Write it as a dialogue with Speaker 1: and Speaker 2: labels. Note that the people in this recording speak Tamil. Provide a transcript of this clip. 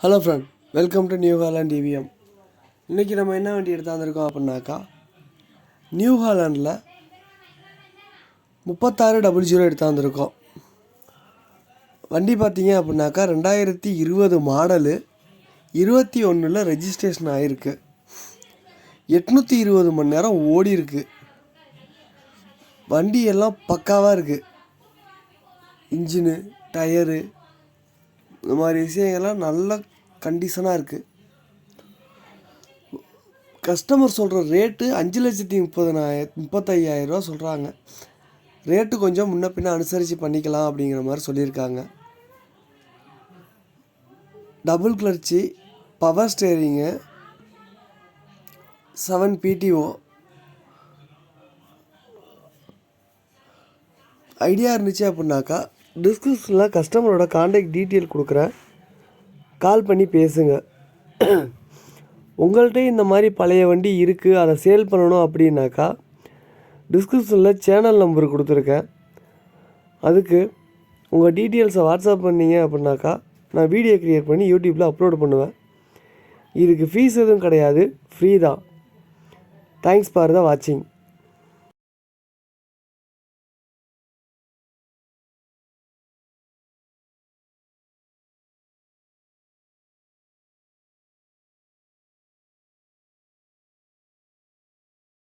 Speaker 1: Hello friend, welcome to New Holland TVM. இன்றைக்கி நம்ம என்ன வண்டி எடுத்து வந்திருக்கோம் அப்படின்னாக்கா, நியூ ஹாலண்டில் 3600 எடுத்து வந்திருக்கோம். வண்டி பார்த்தீங்க அப்படின்னாக்கா 2020 மாடலு, 21 ரெஜிஸ்ட்ரேஷன் ஆகிருக்கு. 820 மணி நேரம் ஓடி இருக்கு. வண்டி எல்லாம் பக்காவாக இருக்குது. இன்ஜினு, டயரு, இந்த மாதிரி விஷயங்கள்லாம் நல்ல கண்டிஷனாக இருக்குது. கஸ்டமர் சொல்கிற ரேட்டு 5,35,000 சொல்கிறாங்க. ரேட்டு கொஞ்சம் முன்ன பின்ன அனுசரித்து பண்ணிக்கலாம் அப்படிங்கிற மாதிரி சொல்லியிருக்காங்க. டபுள் கிளர்ச்சி, பவர் ஸ்டேரிங்கு, 7 PTO. ஐடியா இருந்துச்சு அப்படின்னாக்கா டிஸ்கிரிப்ஷனில் கஸ்டமரோட கான்டாக்ட் டீட்டெயில் கொடுக்குறேன், கால் பண்ணி பேசுங்க. உங்கள்கிட்ட இந்த மாதிரி பழைய வண்டி இருக்குது, அதை சேல் பண்ணணும் அப்படின்னாக்கா டிஸ்கிரிப்ஷனில் சேனல் நம்பர் கொடுத்துருக்கேன். அதுக்கு உங்கள் டீட்டெயில்ஸை வாட்ஸ்அப் பண்ணிங்க அப்படின்னாக்கா நான் வீடியோ க்ரியேட் பண்ணி யூடியூப்பில் அப்லோட் பண்ணுவேன். இதுக்கு ஃபீஸ் எதுவும் கிடையாது, ஃப்ரீ தான். தேங்க்ஸ் ஃபார் த வாட்சிங்.